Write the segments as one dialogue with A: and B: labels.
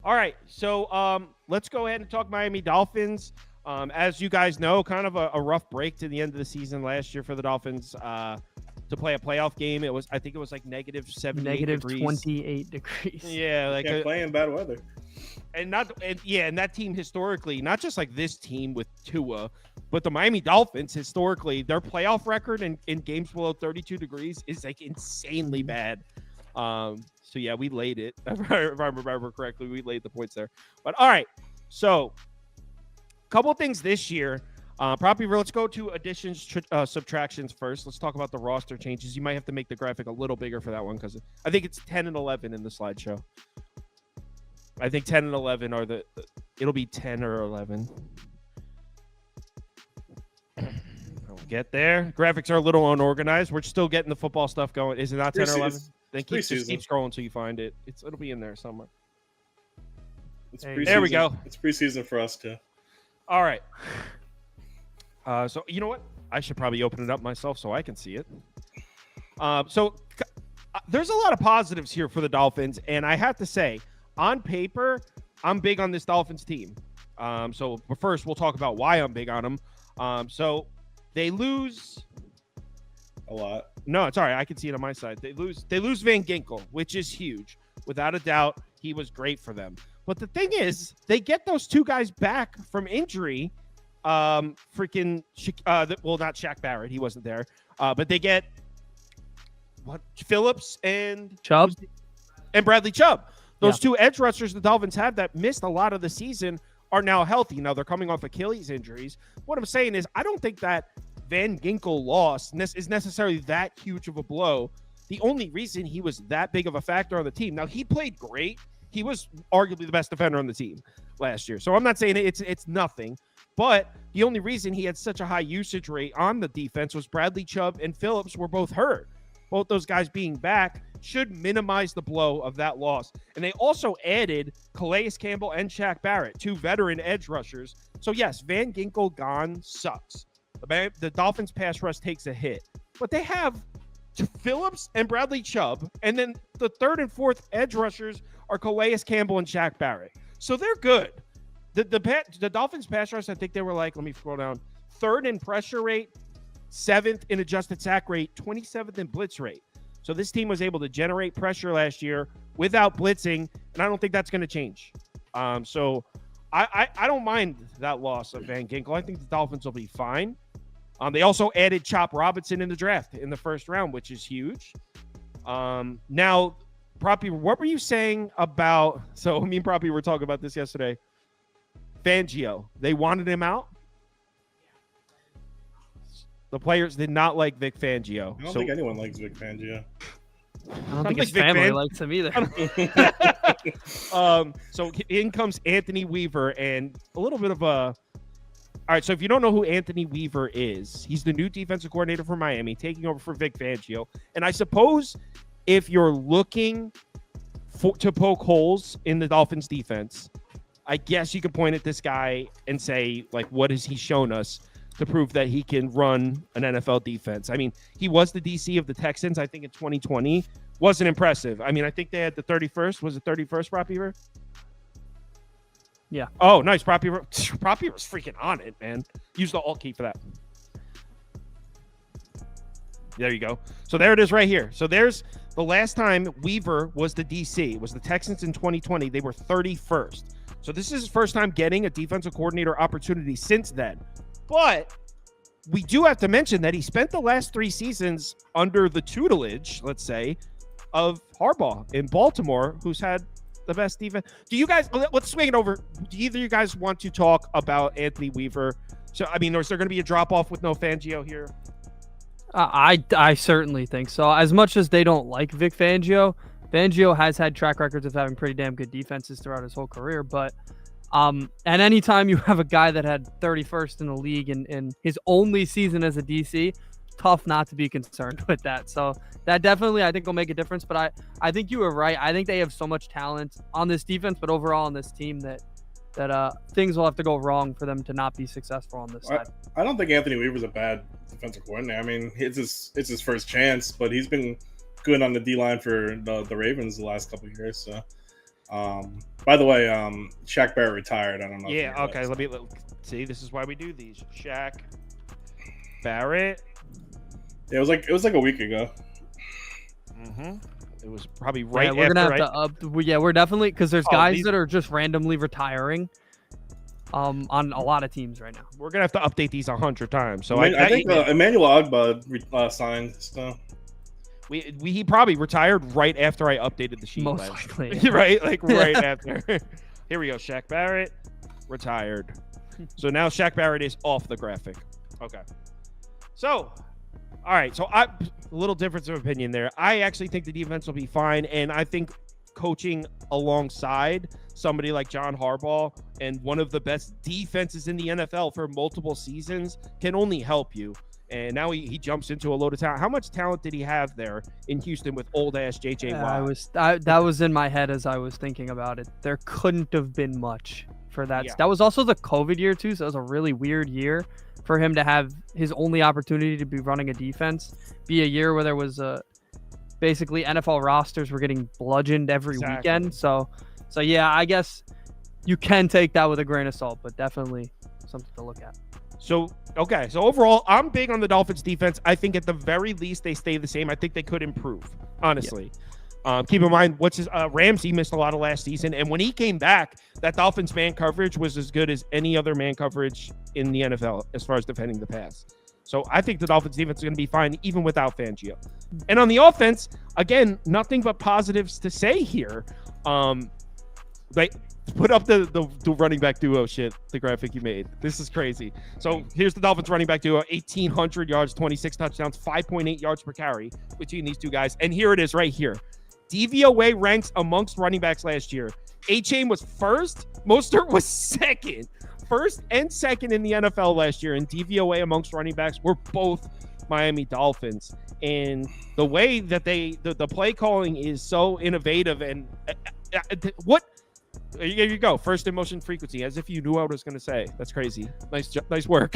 A: All right, so let's go ahead and talk Miami Dolphins. As you guys know, kind of a rough break to the end of the season last year for the Dolphins. To play a playoff game, I think it was like negative 78 degrees.
B: 28 degrees.
A: Yeah, like
C: can't play in bad weather.
A: And that team historically, not just like this team with Tua, but the Miami Dolphins historically, their playoff record in games below 32 degrees is like insanely bad. So yeah, we laid it. If I remember correctly, we laid the points there. But all right, so a couple of things this year. Let's go to additions, subtractions first. Let's talk about the roster changes. You might have to make the graphic a little bigger for that one because I think it's 10 and 11 in the slideshow. I think 10 and 11 are it'll be 10 or 11. I'll get there. Graphics are a little unorganized. We're still getting the football stuff going. Is it not 10 or 11? Then keep scrolling until you find it. It'll be in there somewhere. There we go.
C: It's preseason for us too.
A: All right. So you know what? I should probably open it up myself so I can see it. So there's a lot of positives here for the Dolphins, and I have to say, on paper, I'm big on this Dolphins team. But first, we'll talk about why I'm big on them. So they lose
C: a lot.
A: No, it's all right. I can see it on my side. They lose Van Ginkel, which is huge. Without a doubt, he was great for them. But the thing is, they get those two guys back from injury. Not Shaq Barrett, he wasn't there. But they get Phillips and
B: Chubb
A: and Bradley Chubb. Those two edge rushers the Dolphins have that missed a lot of the season are now healthy. Now they're coming off Achilles injuries. What I'm saying is, I don't think that Van Ginkel loss is necessarily that huge of a blow. The only reason he was that big of a factor on the team. Now he played great. He was arguably the best defender on the team last year. So I'm not saying it's nothing. But the only reason he had such a high usage rate on the defense was Bradley Chubb and Phillips were both hurt. Both those guys being back should minimize the blow of that loss. And they also added Calais Campbell and Shaq Barrett, two veteran edge rushers. So yes, Van Ginkel gone sucks. The Dolphins pass rush takes a hit. But they have Phillips and Bradley Chubb, and then the third and fourth edge rushers are Calais Campbell and Shaq Barrett. So they're good. The Dolphins pass rush, I think they were like, let me scroll down, third in pressure rate, 7th in adjusted sack rate, 27th in blitz rate. So this team was able to generate pressure last year without blitzing, and I don't think that's going to change. So I don't mind that loss of Van Ginkel. I think the Dolphins will be fine. They also added Chop Robinson in the draft in the first round, which is huge. Now, Proppy, what were you saying about – so me and Proppy were talking about this yesterday. Fangio, they wanted him out. The players did not like Vic Fangio.
C: I don't think anyone likes Vic Fangio.
B: I don't think his family likes him either.
A: So in comes Anthony Weaver, and a little bit of a... All right, so if you don't know who Anthony Weaver is, he's the new defensive coordinator for Miami, taking over for Vic Fangio. And I suppose if you're looking to poke holes in the Dolphins defense, I guess you could point at this guy and say, like, what has he shown us to prove that he can run an NFL defense? I mean, he was the DC of the Texans, I think, in 2020. Wasn't impressive. I mean, I think they had the 31st. Was it 31st, Prop Beaver?
B: Yeah.
A: Oh, nice. Prop Beaver was freaking on it, man. Use the alt key for that. There you go. So there it is right here. So there's the last time Weaver was the DC. It was the Texans in 2020. They were 31st. So this is his first time getting a defensive coordinator opportunity since then. But we do have to mention that he spent the last 3 seasons under the tutelage, let's say, of Harbaugh in Baltimore, who's had the best defense. Do you guys, let's swing it over. Do either of you guys want to talk about Anthony Weaver? So, I mean, is there going to be a drop-off with no Fangio here?
B: I certainly think so. As much as they don't like Vic Fangio, Fangio has had track records of having pretty damn good defenses throughout his whole career. But and anytime you have a guy that had 31st in the league in his only season as a DC, tough not to be concerned with that. So that definitely, I think, will make a difference. But I think you were right. I think they have so much talent on this defense, but overall on this team that things will have to go wrong for them to not be successful on this side.
C: I don't think Anthony Weaver's a bad defensive coordinator. I mean, it's his first chance, but he's been good on the D-line for the Ravens the last couple of years. So By the way, Shaq Barrett retired. I don't know.
A: Yeah. Okay. Let me see. This is why we do these. Shaq Barrett.
C: Yeah, it was like a week ago.
A: It was probably right
B: Yeah, we're
A: after.
B: gonna have to yeah, we're definitely because there's guys that are just randomly retiring. On a lot of teams right now.
A: We're gonna have to update these 100 times. So
C: I think Emmanuel Ogbah signed. So
A: he probably retired right after I updated the sheet.
B: Most likely.
A: Right, like right after. Here we go. Shaq Barrett retired. So now Shaq Barrett is off the graphic. Okay. So, all right. So a little difference of opinion there. I actually think the defense will be fine, and I think coaching alongside somebody like John Harbaugh and one of the best defenses in the NFL for multiple seasons can only help you. And now he jumps into a load of talent. How much talent did he have there in Houston with old ass JJ Watt?
B: That was in my head as I was thinking about it. There couldn't have been much for that.
A: Yeah.
B: That was also the COVID year too, so it was a really weird year for him to have his only opportunity to be running a defense be a year where there was basically NFL rosters were getting bludgeoned every weekend. So yeah, I guess you can take that with a grain of salt, but definitely something to look at. So
A: overall, I'm big on the Dolphins defense. I think at the very least they stay the same. I think they could improve, honestly. Yeah. Keep in mind, Ramsey missed a lot of last season, and when he came back, that Dolphins man coverage was as good as any other man coverage in the NFL as far as defending the pass. So I think the Dolphins defense is going to be fine even without Fangio. And on the offense, again, nothing but positives to say here. Like, put up the running back duo shit, the graphic you made. This is crazy. So here's the Dolphins running back duo, 1,800 yards, 26 touchdowns, 5.8 yards per carry between these two guys. And here it is right here. DVOA ranks amongst running backs last year. A-Chain was first. Mostert was second. First and second in the NFL last year. And DVOA amongst running backs were both Miami Dolphins. And the way that the play calling is so innovative. And what? There you go. First in motion frequency, as if you knew what I was going to say. That's crazy. Nice work.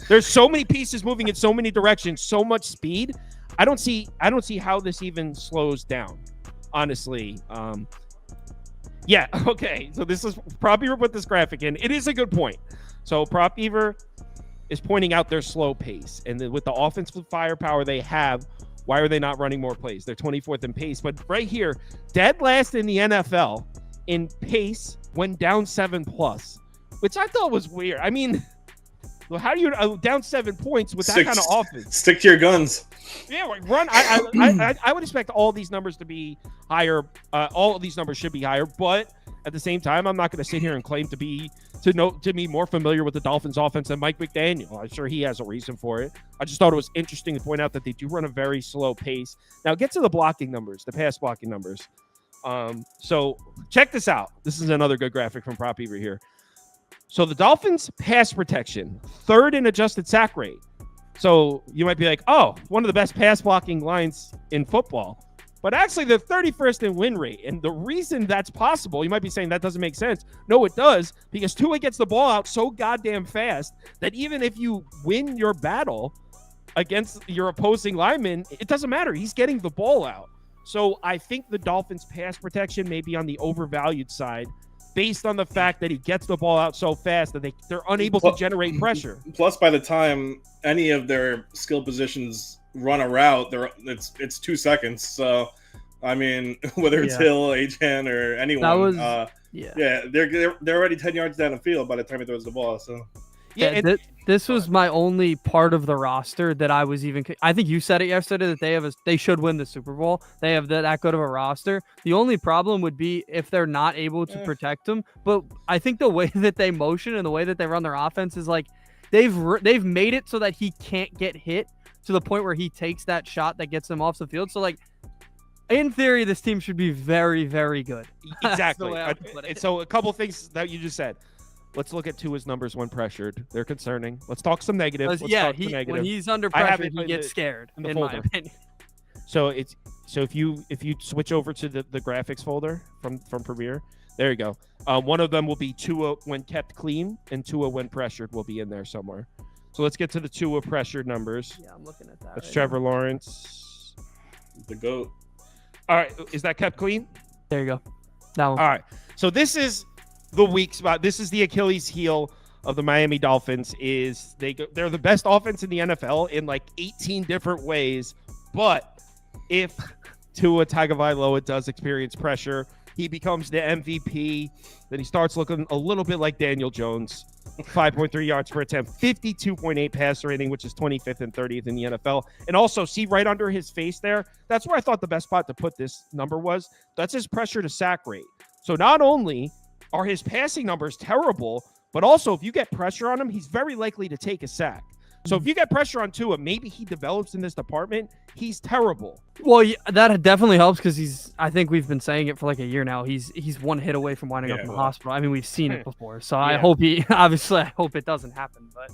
A: There's so many pieces moving in so many directions, so much speed. I don't see how this even slows down, honestly. Yeah. Okay. So this is Prop Beaver put this graphic in. It is a good point. So Prop Beaver is pointing out their slow pace, and with the offensive firepower they have, why are they not running more plays? They're 24th in pace, but right here, dead last in the NFL in pace when down 7+, which I thought was weird. I mean, how do you down 7 points with that kind of offense?
C: Stick to your guns.
A: Yeah, run. I would expect all these numbers to be higher. All of these numbers should be higher, but at the same time, I'm not going to sit here and claim to be more familiar with the Dolphins offense than Mike McDaniel. I'm sure he has a reason for it. I just thought it was interesting to point out that they do run a very slow pace. Now get to the blocking numbers, the pass blocking numbers. So check this out. This is another good graphic from Prop Beaver here. So the Dolphins pass protection, third in adjusted sack rate. So you might be like, oh, one of the best pass blocking lines in football. But actually, they're 31st in win rate. And the reason that's possible, you might be saying that doesn't make sense. No, it does, because Tua gets the ball out so goddamn fast that even if you win your battle against your opposing lineman, it doesn't matter. He's getting the ball out. So I think the Dolphins' pass protection may be on the overvalued side based on the fact that he gets the ball out so fast that they're unable to generate pressure.
C: Plus, by the time any of their skill positions run a route, it's 2 seconds. So, I mean, whether it's Hill, Achan, or anyone, they're already 10 yards down the field by the time he throws the ball. So.
B: Yeah, this was my only part of the roster that I was even. I think you said it yesterday that they should win the Super Bowl. They have that good of a roster. The only problem would be if they're not able to protect him. But I think the way that they motion and the way that they run their offense is like they've made it so that he can't get hit to the point where he takes that shot that gets him off the field. So like, in theory, this team should be very, very good.
A: Exactly. So a couple things that you just said. Let's look at Tua's numbers when pressured. They're concerning. Let's talk some negatives.
B: When he's under pressure, he gets scared. In my opinion.
A: So if you switch over to the graphics folder from Premiere, there you go. One of them will be Tua when kept clean, and Tua when pressured will be in there somewhere. So let's get to the Tua pressured numbers.
B: Yeah, I'm looking at that.
A: That's Trevor Lawrence,
C: the GOAT.
A: All right, is that kept clean?
B: There you go. No.
A: All right. So this is the weak spot. This is the Achilles heel of the Miami Dolphins. They're the best offense in the NFL in like 18 different ways. But if Tua Tagovailoa does experience pressure, he becomes the MVP. Then he starts looking a little bit like Daniel Jones. 5.3 yards per attempt, 52.8 passer rating, which is 25th and 30th in the NFL. And also, see right under his face there, that's where I thought the best spot to put this number was. That's his pressure to sack rate. So not only are his passing numbers terrible, but also if you get pressure on him, he's very likely to take a sack. So if you get pressure on Tua, maybe he develops in this department. He's terrible.
B: Well, yeah, that definitely helps because I think we've been saying it for like a year now. He's one hit away from winding up in the hospital. I mean, we've seen it before. So I hope I hope it doesn't happen, but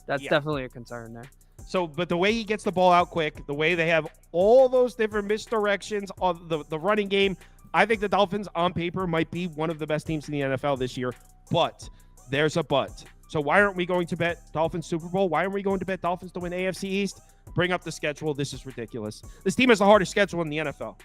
B: that's definitely a concern there.
A: So, but the way he gets the ball out quick, the way they have all those different misdirections of the running game, I think the Dolphins on paper might be one of the best teams in the NFL this year, but there's a but. So why aren't we going to bet Dolphins Super Bowl? Why aren't we going to bet Dolphins to win AFC East? Bring up the schedule. This is ridiculous. This team has the hardest schedule in the NFL.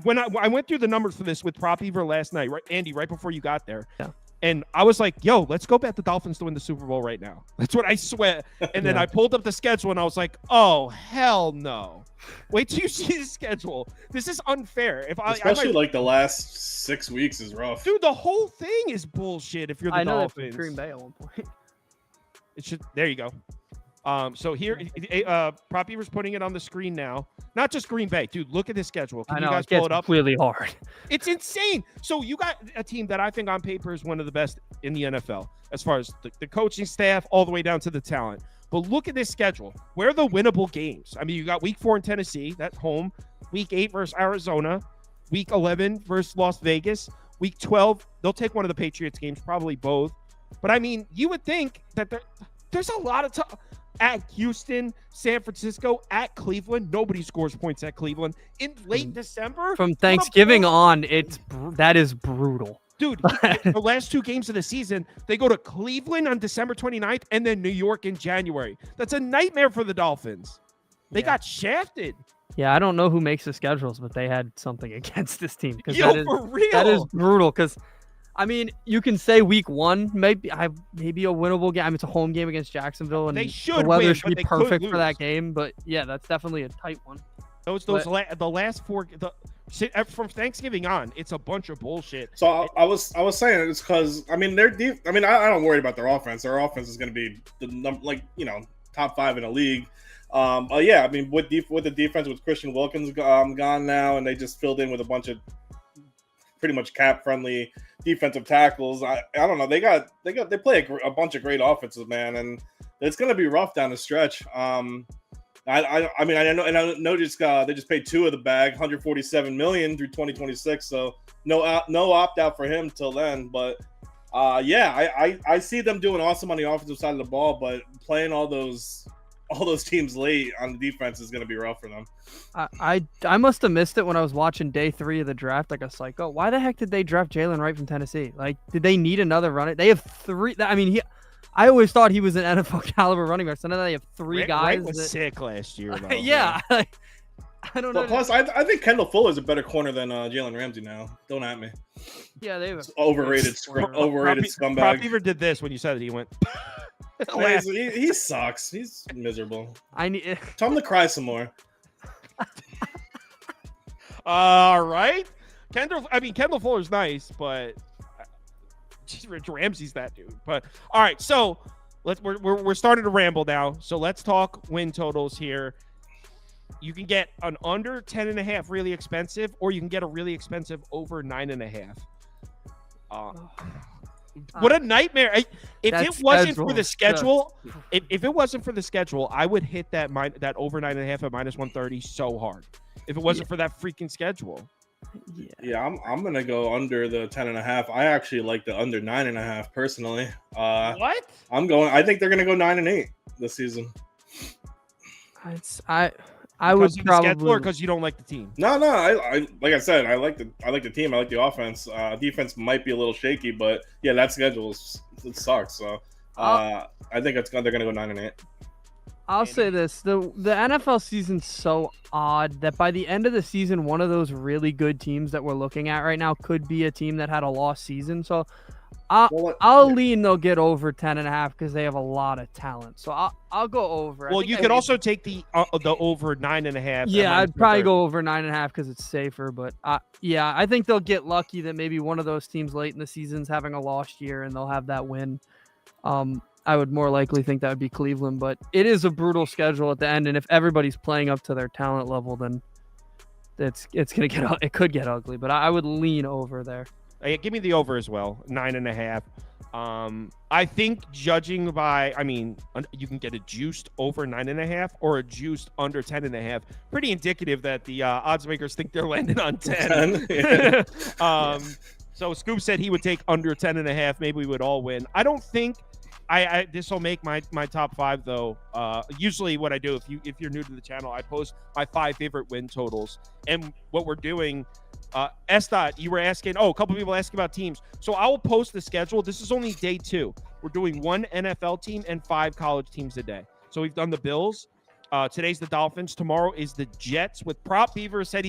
A: When I went through the numbers for this with Prop Ever last night, right, Andy, right before you got there. Yeah. And I was like, yo, let's go bet the Dolphins to win the Super Bowl right now. That's what I swear. And then I pulled up the schedule and I was like, oh, hell no. Wait till you see the schedule. This is unfair.
C: Especially like the last 6 weeks is rough.
A: Dude, the whole thing is bullshit if you're the Dolphins.
B: Green Bay at one point.
A: There you go. So here, Prop Ever's putting it on the screen now. Not just Green Bay. Dude, look at this schedule. Can you guys pull it up?
B: It's really hard.
A: It's insane. So you got a team that I think on paper is one of the best in the NFL as far as the coaching staff all the way down to the talent. But look at this schedule. Where are the winnable games? I mean, you got week 4 in Tennessee. That's home. Week 8 versus Arizona. Week 11 versus Las Vegas. Week 12, they'll take one of the Patriots games, probably both. But, I mean, you would think that there's a lot of at Houston, San Francisco, at Cleveland. Nobody scores points at Cleveland. In late December?
B: From Thanksgiving on, that is brutal.
A: Dude, the last 2 games of the season, they go to Cleveland on December 29th and then New York in January. That's a nightmare for the Dolphins. They got shafted.
B: Yeah, I don't know who makes the schedules, but they had something against this team.
A: For real.
B: That is brutal because, I mean, you can say week 1, maybe a winnable game. I mean, it's a home game against Jacksonville, and the weather should be perfect for that game. But, yeah, that's definitely a tight one.
A: The last 4 from Thanksgiving on, it's a bunch of bullshit.
C: So I was saying it's because I mean they're deep. I mean I don't worry about their offense. Their offense is going to be the top 5 in the league. Yeah, I mean with the defense with Christian Wilkins gone now, and they just filled in with a bunch of pretty much cap friendly defensive tackles. I don't know. They play a bunch of great offenses, man, and it's going to be rough down the stretch. I mean, I know, and I noticed they just paid Tua the bag, $147 million through 2026. So no opt out for him till then. But I see them doing awesome on the offensive side of the ball, but playing all those teams late on the defense is going to be rough for them.
B: I must have missed it when I was watching day 3 of the draft, like a psycho. Why the heck did they draft Jalen Wright from Tennessee? Like, did they need another runner? They have 3. I mean, I always thought he was an NFL caliber running back. So now they have 3 guys.
A: Wright was sick last year, though.
B: Yeah. I don't know.
C: Plus, I think Kendall Fuller is a better corner than Jalen Ramsey now. Don't at me.
B: Yeah, they have
C: overrated scumbag.
A: Prop Ever did this when you said that he went.
C: he sucks. He's miserable.
B: Tell
C: him to cry some more.
A: All right. Kendall Fuller's nice, but Ramsey's that dude. But all right, so we're starting to ramble now. So let's talk win totals here. You can get an under 10.5 really expensive, or you can get a really expensive over 9.5. What a nightmare! If it wasn't for the schedule, I would hit that over 9.5 at -130 so hard. If it wasn't for that freaking schedule.
C: Yeah, I'm gonna go under the 10.5. I actually like the under 9.5 personally.
A: What?
C: I think they're gonna go 9-8 this season.
B: I would probably,
A: or because you don't like the team.
C: No. I like I said, I like the team. I like the offense. Defense might be a little shaky, but yeah, that schedule it sucks. So I think they're gonna go 9-8.
B: I'll say this: the NFL season's so odd that by the end of the season, one of those really good teams that we're looking at right now could be a team that had a lost season. So I'll lean they'll get over 10.5 because they have a lot of talent. So I'll go over.
A: Well, you could also take the over 9.5.
B: Yeah, I'd probably go over 9.5 because it's safer. But yeah, I think they'll get lucky that maybe one of those teams late in the season's having a lost year and they'll have that win. I would more likely think that would be Cleveland, but it is a brutal schedule at the end, and if everybody's playing up to their talent level, then it could get ugly. But I would lean over there.
A: Give me the over as well, 9.5. I think judging by, you can get a juiced over 9.5 or a juiced under 10.5. Pretty indicative that the odds makers think they're landing on 10. Yeah. So Scoop said he would take under 10.5. Maybe we would all win. I don't think. This will make my top 5 though. Usually what I do, if you're new to the channel, I post my 5 favorite win totals. And what we're doing, S-Dot, you were asking, a couple people asking about teams. So I will post the schedule. This is only day 2. We're doing 1 NFL team and 5 college teams a day. So we've done the Bills. Today's the Dolphins. Tomorrow is the Jets with Prop Beaver said he's